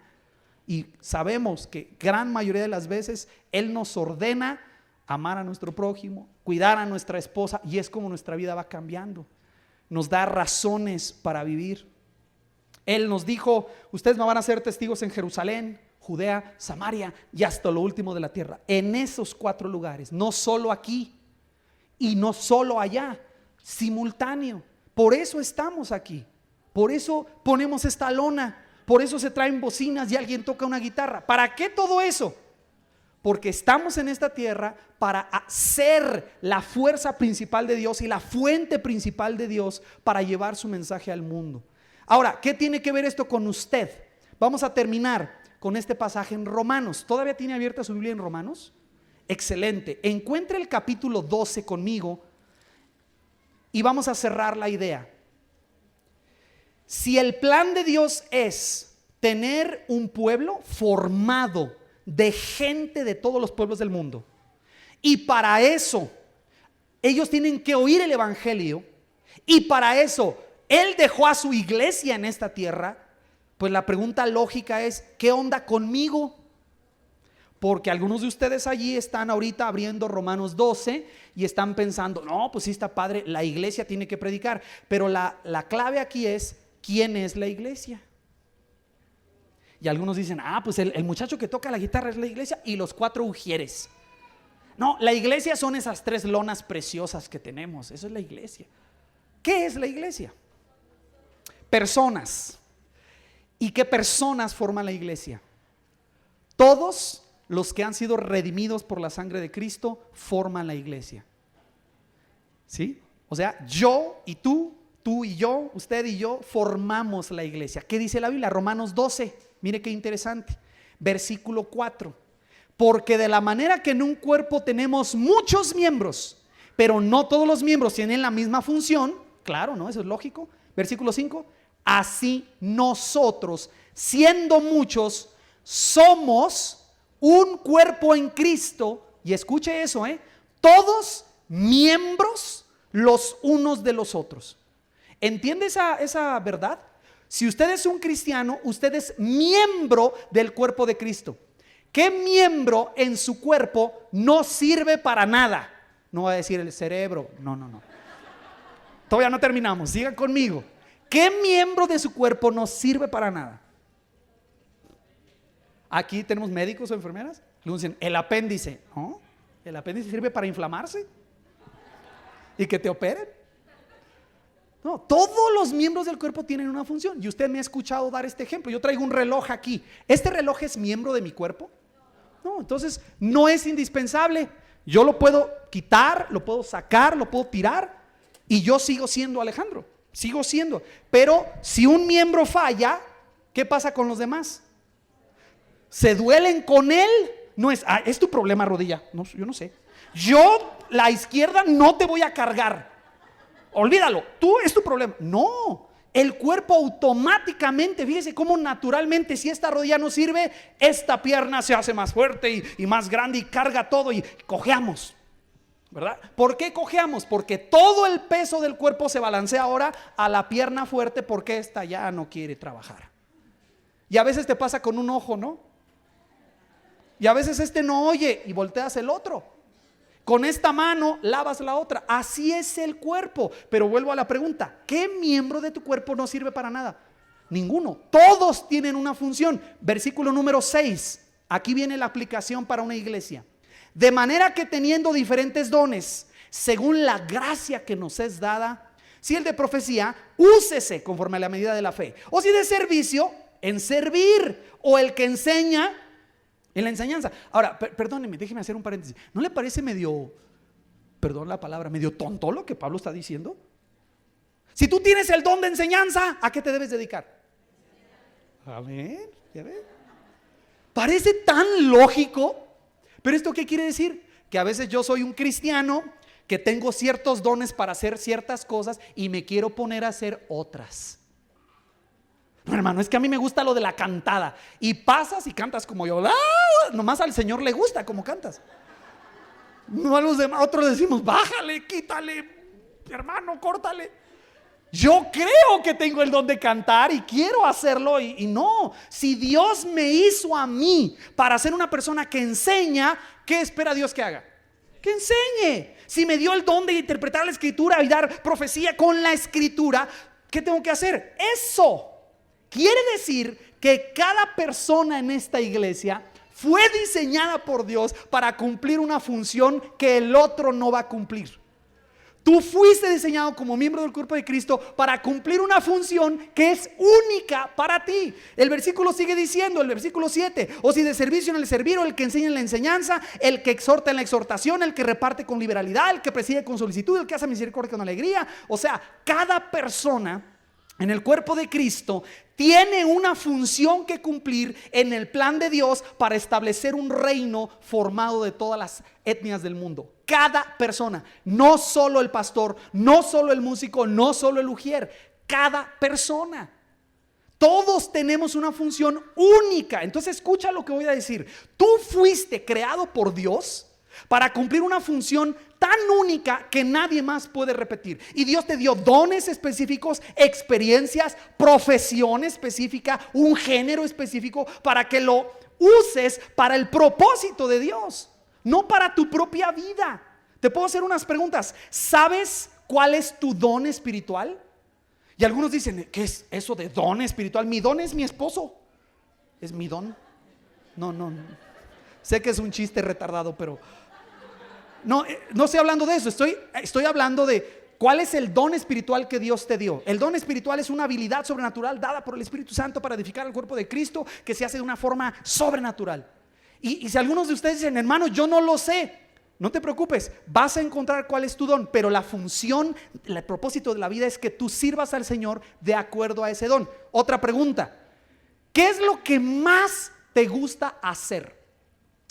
[SPEAKER 1] Y sabemos que gran mayoría de las veces Él nos ordena amar a nuestro prójimo, cuidar a nuestra esposa, y es como nuestra vida va cambiando. Nos da razones para vivir. Él nos dijo: ustedes me van a ser testigos en Jerusalén, Judea, Samaria y hasta lo último de la tierra. En esos 4 lugares, no solo aquí y no solo allá, simultáneo. Por eso estamos aquí, por eso ponemos esta lona, por eso se traen bocinas y alguien toca una guitarra. ¿Para qué todo eso? Porque estamos en esta tierra para ser la fuerza principal de Dios y la fuente principal de Dios para llevar su mensaje al mundo. Ahora, ¿qué tiene que ver esto con usted? Vamos a terminar con este pasaje en Romanos. ¿Todavía tiene abierta su Biblia en Romanos? Excelente. Encuentre el capítulo 12 conmigo y vamos a cerrar la idea. Si el plan de Dios es tener un pueblo formado de gente de todos los pueblos del mundo, y para eso ellos tienen que oír el evangelio, y para eso Él dejó a su iglesia en esta tierra, pues la pregunta lógica es: ¿qué onda conmigo? Porque algunos de ustedes allí están ahorita abriendo Romanos 12 y están pensando, no, pues sí está padre, la iglesia tiene que predicar. Pero la clave aquí es, ¿quién es la iglesia? Y algunos dicen, pues el muchacho que toca la guitarra es la iglesia y los 4 ujieres. No, la iglesia son esas 3 lonas preciosas que tenemos, eso es la iglesia. ¿Qué es la iglesia? Personas. ¿Y qué personas forman la iglesia? Todos los que han sido redimidos por la sangre de Cristo forman la iglesia. ¿Sí? O sea, yo y tú y yo, usted y yo formamos la iglesia. ¿Qué dice la Biblia? Romanos 12, mire qué interesante. Versículo 4. Porque de la manera que en un cuerpo tenemos muchos miembros, pero no todos los miembros tienen la misma función, claro, ¿no? Eso es lógico. Versículo 5. Así nosotros, siendo muchos, somos un cuerpo en Cristo, y escuche eso, todos miembros los unos de los otros. ¿Entiende esa verdad? Si usted es un cristiano, usted es miembro del cuerpo de Cristo. ¿Qué miembro en su cuerpo no sirve para nada? No va a decir el cerebro, no. Todavía no terminamos, sigan conmigo. ¿Qué miembro de su cuerpo no sirve para nada? Aquí tenemos médicos o enfermeras. Le dicen, el apéndice. ¿No? El apéndice sirve para inflamarse y que te operen. No, todos los miembros del cuerpo tienen una función. Y usted me ha escuchado dar este ejemplo. Yo traigo un reloj aquí. ¿Este reloj es miembro de mi cuerpo? No, entonces no es indispensable. Yo lo puedo quitar, lo puedo sacar, lo puedo tirar y yo sigo siendo Alejandro. Sigo siendo. Pero si un miembro falla, ¿qué pasa con los demás? ¿Se duelen con él? No es, es tu problema, rodilla. No, yo no sé. Yo, la izquierda, no te voy a cargar. Olvídalo, tú es tu problema. No, el cuerpo automáticamente, fíjese cómo naturalmente, si esta rodilla no sirve, esta pierna se hace más fuerte y más grande y carga todo y cojeamos, ¿verdad? ¿Por qué cojeamos? Porque todo el peso del cuerpo se balancea ahora a la pierna fuerte porque esta ya no quiere trabajar. Y a veces te pasa con un ojo, ¿no? Y a veces este no oye y volteas el otro. Con esta mano lavas la otra. Así es el cuerpo. Pero vuelvo a la pregunta, ¿qué miembro de tu cuerpo no sirve para nada? Ninguno. Todos tienen una función. Versículo número 6. Aquí viene la aplicación para una iglesia. De manera que teniendo diferentes dones, según la gracia que nos es dada, si el de profecía, úsese conforme a la medida de la fe. O si de servicio, en servir. O el que enseña, en la enseñanza. Ahora, perdóneme, déjeme hacer un paréntesis. ¿No le parece medio, perdón la palabra, medio tonto lo que Pablo está diciendo? Si tú tienes el don de enseñanza, ¿a qué te debes dedicar? Amén. ¿Ya ves? Parece tan lógico, pero ¿esto qué quiere decir? Que a veces yo soy un cristiano que tengo ciertos dones para hacer ciertas cosas y me quiero poner a hacer otras. No, hermano, es que a mí me gusta lo de la cantada. Y pasas y cantas como yo. Nomás al Señor le gusta como cantas. No a los demás, otros decimos, bájale, quítale, hermano, córtale. Yo creo que tengo el don de cantar y quiero hacerlo y no. Si Dios me hizo a mí para ser una persona que enseña, ¿qué espera Dios que haga? Que enseñe. Si me dio el don de interpretar la escritura y dar profecía con la escritura, ¿qué tengo que hacer? Eso. Quiere decir que cada persona en esta iglesia fue diseñada por Dios para cumplir una función que el otro no va a cumplir. Tú fuiste diseñado como miembro del cuerpo de Cristo para cumplir una función que es única para ti. El versículo sigue diciendo, el versículo 7, o si de servicio en el servir, o el que enseña en la enseñanza, el que exhorta en la exhortación, el que reparte con liberalidad, el que preside con solicitud, el que hace misericordia con alegría. O sea, cada persona en el cuerpo de Cristo tiene una función que cumplir en el plan de Dios para establecer un reino formado de todas las etnias del mundo. Cada persona, no solo el pastor, no solo el músico, no solo el ujier, cada persona. Todos tenemos una función única. Entonces escucha lo que voy a decir. Tú fuiste creado por Dios para cumplir una función tan única que nadie más puede repetir. Y Dios te dio dones específicos, experiencias, profesión específica, un género específico para que lo uses para el propósito de Dios, no para tu propia vida. Te puedo hacer unas preguntas. ¿Sabes cuál es tu don espiritual? Y algunos dicen, ¿qué es eso de don espiritual? Mi don es mi esposo. ¿Es mi don? No. Sé que es un chiste retardado, pero no estoy hablando de eso. Estoy hablando de cuál es el don espiritual que Dios te dio. El don espiritual es una habilidad sobrenatural dada por el Espíritu Santo para edificar el cuerpo de Cristo, que se hace de una forma sobrenatural. Y si algunos de ustedes dicen, hermano, yo no lo sé, no te preocupes, vas a encontrar cuál es tu don. Pero la función, el propósito de la vida es que tú sirvas al Señor de acuerdo a ese don. Otra pregunta: ¿qué es lo que más te gusta hacer?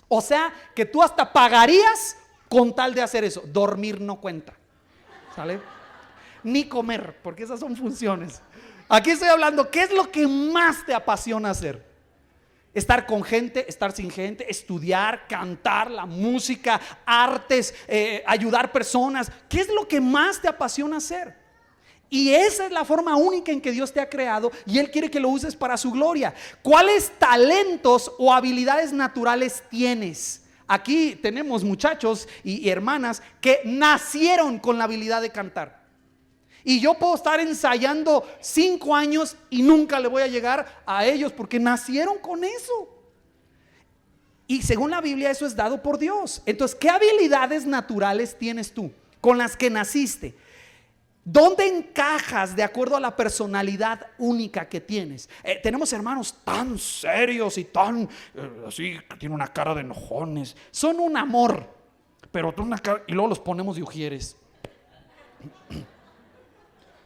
[SPEAKER 1] O sea, que tú hasta pagarías con tal de hacer eso. Dormir no cuenta, ¿sale? Ni comer, porque esas son funciones. Aquí estoy hablando, ¿qué es lo que más te apasiona hacer? Estar con gente, estar sin gente, estudiar, cantar, la música, artes, ayudar personas. ¿Qué es lo que más te apasiona hacer? Y esa es la forma única en que Dios te ha creado, y Él quiere que lo uses para su gloria. ¿Cuáles talentos o habilidades naturales tienes? Aquí tenemos muchachos y hermanas que nacieron con la habilidad de cantar. Y yo puedo estar ensayando 5 años y nunca le voy a llegar a ellos porque nacieron con eso. Y según la Biblia eso es dado por Dios. Entonces, ¿qué habilidades naturales tienes tú con las que naciste? ¿Dónde encajas de acuerdo a la personalidad única que tienes? Tenemos hermanos tan serios y tan así, que tienen una cara de enojones. Son un amor, pero y luego los ponemos de ujieres.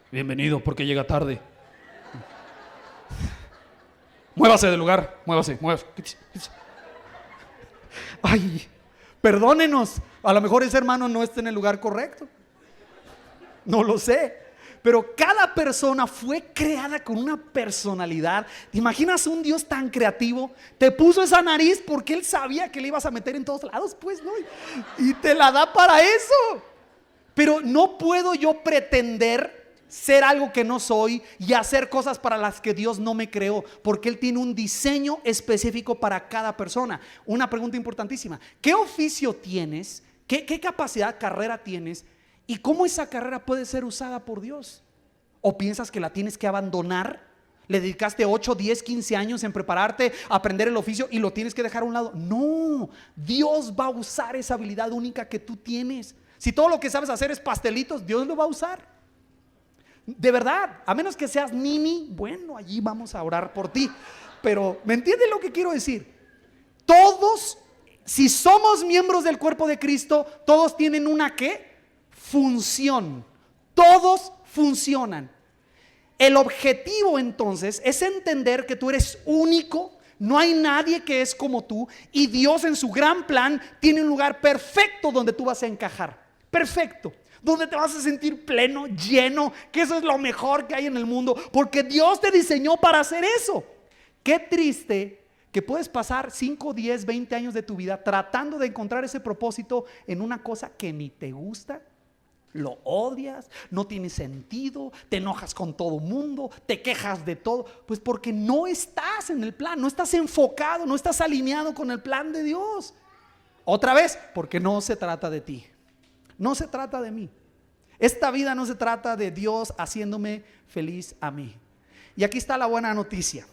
[SPEAKER 1] Bienvenido, porque llega tarde. Muévase del lugar, muévase. Ay, perdónenos, a lo mejor ese hermano no está en el lugar correcto. No lo sé, pero cada persona fue creada con una personalidad. ¿Te imaginas un Dios tan creativo? Te puso esa nariz porque Él sabía que le ibas a meter en todos lados, pues, ¿no? Y te la da para eso. Pero no puedo yo pretender ser algo que no soy y hacer cosas para las que Dios no me creó, porque Él tiene un diseño específico para cada persona. Una pregunta importantísima: ¿qué oficio tienes? ¿Qué capacidad, carrera tienes? ¿Y cómo esa carrera puede ser usada por Dios? ¿O piensas que la tienes que abandonar? ¿Le dedicaste 8, 10, 15 años en prepararte, a aprender el oficio y lo tienes que dejar a un lado? No, Dios va a usar esa habilidad única que tú tienes. Si todo lo que sabes hacer es pastelitos, Dios lo va a usar. De verdad, a menos que seas Nini, bueno, allí vamos a orar por ti. Pero, ¿me entiendes lo que quiero decir? Todos, si somos miembros del cuerpo de Cristo, todos tienen una ¿qué? Función. Todos funcionan. El objetivo entonces es entender que tú eres único, no hay nadie que es como tú, y Dios en su gran plan tiene un lugar perfecto donde tú vas a encajar. Perfecto. Donde te vas a sentir pleno, lleno, que eso es lo mejor que hay en el mundo, porque Dios te diseñó para hacer eso. Qué triste que puedes pasar 5, 10, 20 años de tu vida tratando de encontrar ese propósito en una cosa que ni te gusta. Lo odias, no tiene sentido, te enojas con todo mundo, te quejas de todo, pues porque no estás en el plan, no estás enfocado, no estás alineado con el plan de Dios. Otra vez, porque no se trata de ti, no se trata de mí. Esta vida no se trata de Dios haciéndome feliz a mí. Y aquí está la buena noticia.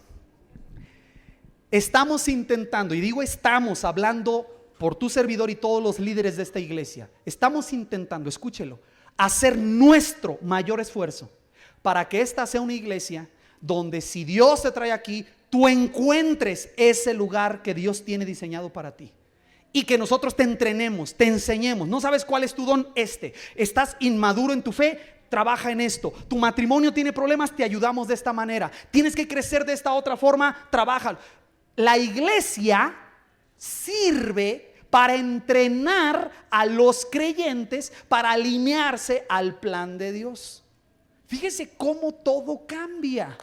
[SPEAKER 1] Estamos intentando, y digo estamos hablando por tu servidor y todos los líderes de esta iglesia, estamos intentando, escúchelo, hacer nuestro mayor esfuerzo para que esta sea una iglesia donde, si Dios te trae aquí, tú encuentres ese lugar que Dios tiene diseñado para ti. Y que nosotros te entrenemos, te enseñemos. No sabes cuál es tu don. Estás inmaduro en tu fe, trabaja en esto. Tu matrimonio tiene problemas, te ayudamos de esta manera. Tienes que crecer de esta otra forma, trabaja. La iglesia sirve para entrenar a los creyentes para alinearse al plan de Dios. Fíjese cómo todo cambia.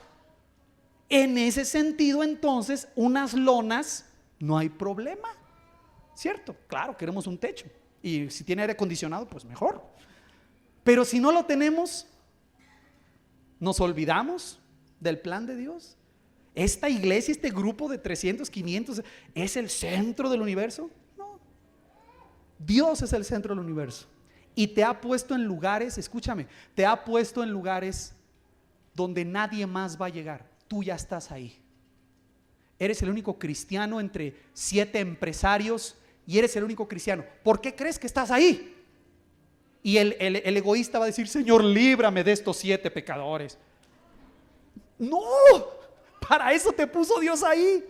[SPEAKER 1] En ese sentido, entonces, unas lonas no hay problema, ¿cierto? Claro, queremos un techo, y si tiene aire acondicionado, pues mejor. Pero si no lo tenemos, nos olvidamos del plan de Dios. esta iglesia, este grupo de 300, 500 es el centro del universo. No, Dios es el centro del universo y te ha puesto en lugares, escúchame, te ha puesto en lugares donde nadie más va a llegar. Tú ya estás ahí. Eres el único cristiano entre 7 empresarios y eres el único cristiano. ¿Por qué crees que estás ahí? Y el egoísta va a decir: Señor, líbrame de estos 7 pecadores. No, para eso te puso Dios ahí.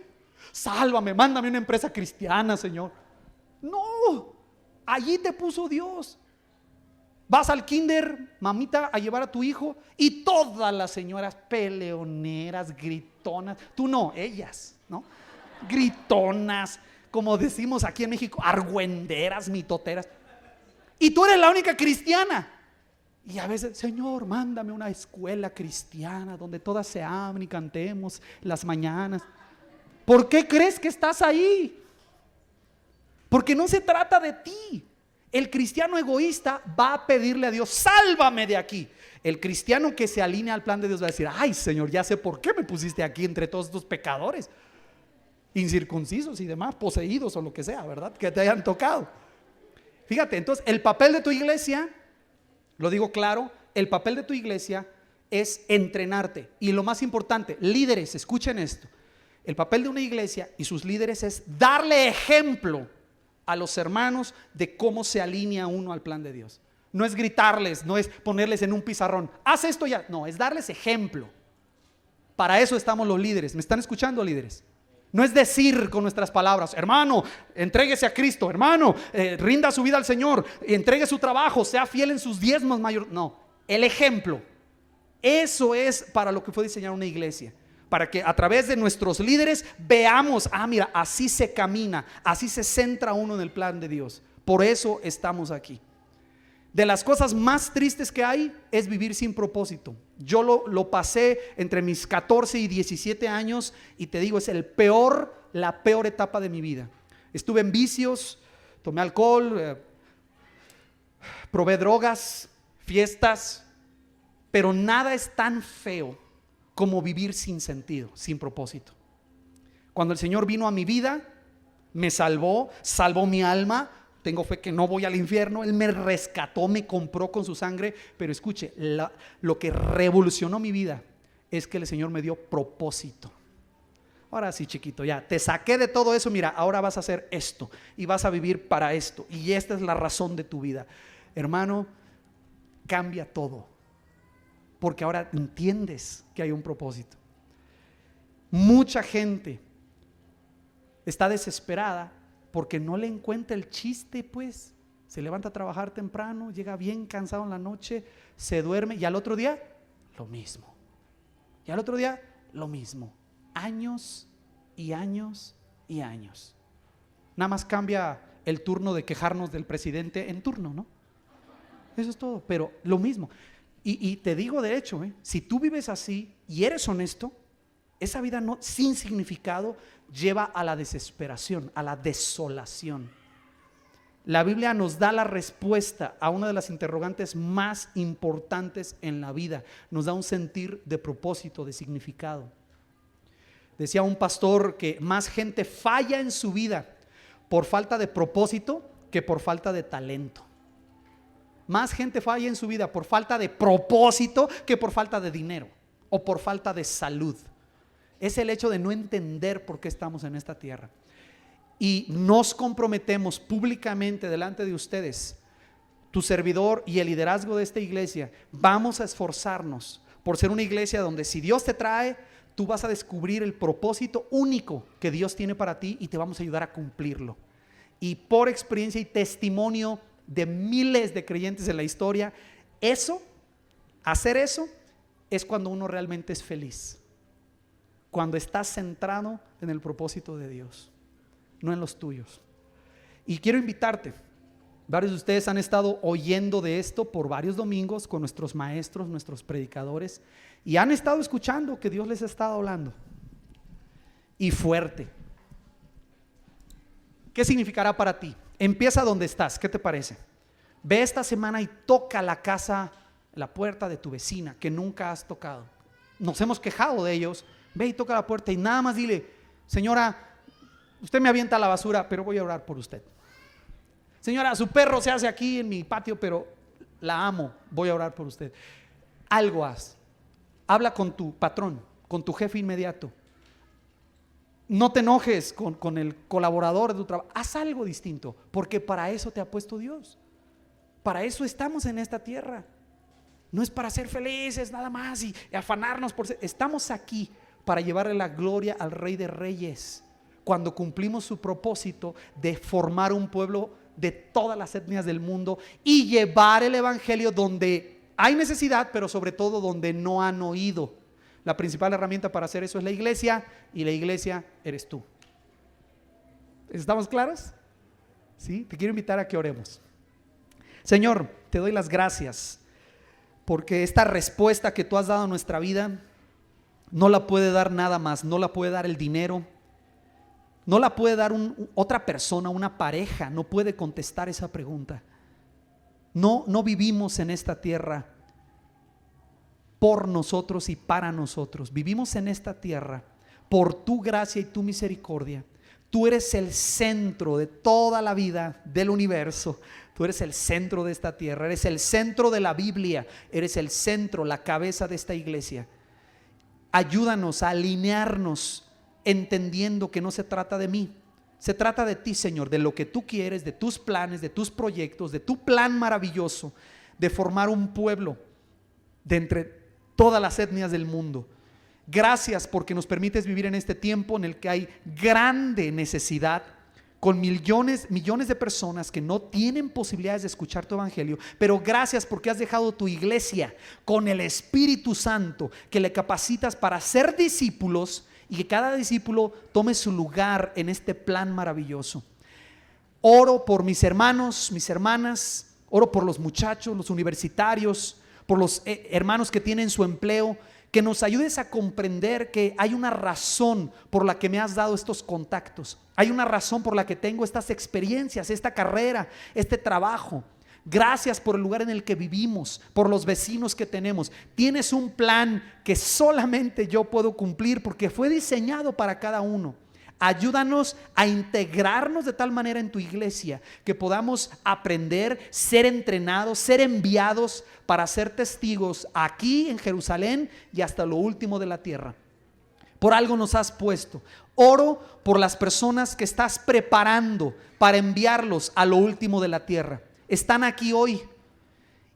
[SPEAKER 1] Sálvame, mándame una empresa cristiana, Señor. No, allí te puso Dios. Vas al kinder, mamita, a llevar a tu hijo y todas las señoras peleoneras, gritonas. Tú no, ellas, ¿no? Gritonas, como decimos aquí en México, argüenderas, mitoteras. Y tú eres la única cristiana. Y a veces: Señor, mándame una escuela cristiana donde todas se amen y cantemos las mañanas. ¿Por qué crees que estás ahí? Porque no se trata de ti. El cristiano egoísta va a pedirle a Dios: sálvame de aquí. El cristiano que se alinea al plan de Dios va a decir: ay, Señor, ya sé por qué me pusiste aquí entre todos estos pecadores, incircuncisos y demás, poseídos o lo que sea, ¿verdad? Que te hayan tocado. Fíjate, entonces el papel de tu iglesia, lo digo claro, el papel de tu iglesia es entrenarte. Y lo más importante, líderes, escuchen esto: el papel de una iglesia y sus líderes es darle ejemplo a los hermanos de cómo se alinea uno al plan de Dios. No es gritarles, no es ponerles en un pizarrón: haz esto ya. No, es darles ejemplo. Para eso estamos los líderes. ¿Me están escuchando, líderes? No es decir con nuestras palabras: hermano, entréguese a Cristo, hermano, rinda su vida al Señor, entregue su trabajo, sea fiel en sus diezmos mayor. No, el ejemplo. Eso es para lo que fue diseñada una iglesia, para que a través de nuestros líderes veamos: mira, así se camina, así se centra uno en el plan de Dios. Por eso estamos aquí. De las cosas más tristes que hay es vivir sin propósito. Yo lo pasé entre mis 14 y 17 años y te digo, es la peor etapa de mi vida. Estuve en vicios, tomé alcohol, probé drogas, fiestas, pero nada es tan feo como vivir sin sentido, sin propósito. Cuando el Señor vino a mi vida, me salvó mi alma. Tengo fe que no voy al infierno. Él me rescató, me compró con su sangre. Pero escuche, lo que revolucionó mi vida es que el Señor me dio propósito. Ahora sí, chiquito, ya te saqué de todo eso. Mira, ahora vas a hacer esto y vas a vivir para esto, y esta es la razón de tu vida. Hermano, cambia todo, porque ahora entiendes que hay un propósito. Mucha gente está desesperada porque no le encuentra el chiste, pues. Se levanta a trabajar temprano, llega bien cansado en la noche, se duerme y al otro día lo mismo. Y al otro día lo mismo. Años y años y años. Nada más cambia el turno de quejarnos del presidente en turno, ¿no? Eso es todo, pero lo mismo. Y te digo de hecho, si tú vives así y eres honesto, esa vida sin significado lleva a la desesperación, a la desolación. La Biblia nos da la respuesta a una de las interrogantes más importantes en la vida. Nos da un sentir de propósito, de significado. Decía un pastor que más gente falla en su vida por falta de propósito que por falta de talento. Más gente falla en su vida por falta de propósito que por falta de dinero o por falta de salud. Es el hecho de no entender por qué estamos en esta tierra. Y nos comprometemos públicamente delante de ustedes, tu servidor y el liderazgo de esta iglesia, vamos a esforzarnos por ser una iglesia donde, si Dios te trae, tú vas a descubrir el propósito único que Dios tiene para ti y te vamos a ayudar a cumplirlo. Y por experiencia y testimonio de miles de creyentes en la historia, hacer eso es cuando uno realmente es feliz. Cuando estás centrado en el propósito de Dios, no en los tuyos. Y quiero invitarte, varios de ustedes han estado oyendo de esto por varios domingos con nuestros maestros, nuestros predicadores, y han estado escuchando que Dios les ha estado hablando, y fuerte. ¿Qué significará para ti? Empieza donde estás, ¿qué te parece? Ve esta semana y toca la casa, la puerta de tu vecina que nunca has tocado. Nos hemos quejado de ellos, Ve y toca la puerta y nada más dile: señora, usted me avienta la basura, pero voy a orar por usted. Señora, su perro se hace aquí en mi patio, pero la amo, voy a orar por usted. Algo haz. Habla con tu patrón, con tu jefe inmediato. No te enojes con el colaborador de tu trabajo. Haz algo distinto, porque para eso te ha puesto Dios. Para eso estamos en esta tierra. No es para ser felices nada más y afanarnos por ser. Estamos aquí para llevarle la gloria al Rey de Reyes, cuando cumplimos su propósito de formar un pueblo de todas las etnias del mundo y llevar el evangelio donde hay necesidad, pero sobre todo donde no han oído. La principal herramienta para hacer eso es la iglesia, y la iglesia eres tú. ¿Estamos claros? ¿Sí? Te quiero invitar a que oremos. Señor, te doy las gracias porque esta respuesta que tú has dado a nuestra vida no la puede dar nada más, no la puede dar el dinero, no la puede dar otra persona, una pareja, no puede contestar esa pregunta. No vivimos en esta tierra por nosotros y para nosotros. Vivimos en esta tierra por tu gracia y tu misericordia. Tú eres el centro de toda la vida del universo. Tú eres el centro de esta tierra, eres el centro de la Biblia, eres el centro, la cabeza de esta iglesia. Ayúdanos a alinearnos, entendiendo que no se trata de mí, se trata de ti, Señor, de lo que tú quieres, de tus planes, de tus proyectos, de tu plan maravilloso de formar un pueblo de entre todas las etnias del mundo. Gracias porque nos permites vivir en este tiempo en el que hay grande necesidad, con millones de personas que no tienen posibilidades de escuchar tu evangelio. Pero gracias porque has dejado tu iglesia con el Espíritu Santo, que le capacitas para ser discípulos, y que cada discípulo tome su lugar en este plan maravilloso. Oro por mis hermanos, mis hermanas, oro por los muchachos, los universitarios, por los hermanos que tienen su empleo. Que nos ayudes a comprender que hay una razón por la que me has dado estos contactos. Hay una razón por la que tengo estas experiencias, esta carrera, este trabajo. Gracias por el lugar en el que vivimos, por los vecinos que tenemos. Tienes un plan que solamente yo puedo cumplir porque fue diseñado para cada uno. Ayúdanos a integrarnos de tal manera en tu iglesia que podamos aprender, ser entrenados, ser enviados para ser testigos aquí en Jerusalén y hasta lo último de la tierra. Por algo nos has puesto. Oro por las personas que estás preparando para enviarlos a lo último de la tierra. Están aquí hoy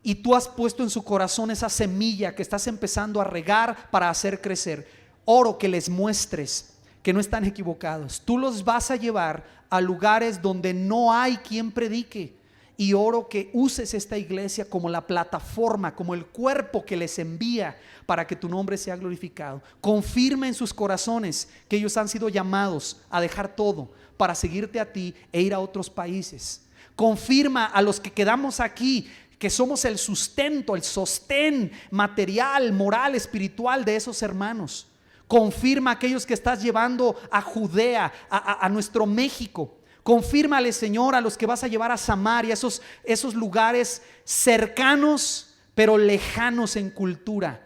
[SPEAKER 1] y tú has puesto en su corazón esa semilla que estás empezando a regar para hacer crecer. Oro que les muestres que no están equivocados. Tú los vas a llevar a lugares donde no hay quien predique. Y oro que uses esta iglesia como la plataforma, como el cuerpo que les envía para que tu nombre sea glorificado. Confirma en sus corazones que ellos han sido llamados a dejar todo para seguirte a ti e ir a otros países. Confirma a los que quedamos aquí que somos el sustento, el sostén material, moral, espiritual de esos hermanos. Confirma a aquellos que estás llevando a Judea, a nuestro México. Confírmale, Señor, a los que vas a llevar a Samaria, esos lugares cercanos pero lejanos en cultura,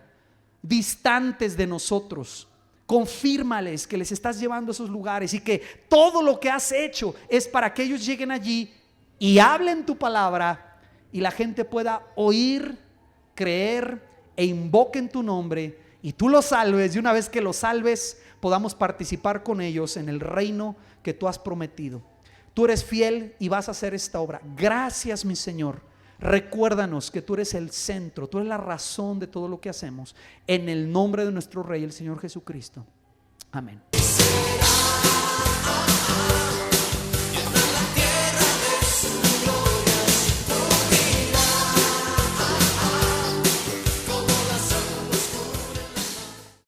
[SPEAKER 1] distantes de nosotros. Confírmales que les estás llevando a esos lugares y que todo lo que has hecho es para que ellos lleguen allí y hablen tu palabra y la gente pueda oír, creer e invoquen tu nombre. Y tú los salves, y una vez que los salves podamos participar con ellos en el reino que tú has prometido. Tú eres fiel y vas a hacer esta obra. Gracias, mi Señor. Recuérdanos que tú eres el centro, tú eres la razón de todo lo que hacemos. En el nombre de nuestro Rey, el Señor Jesucristo. Amén.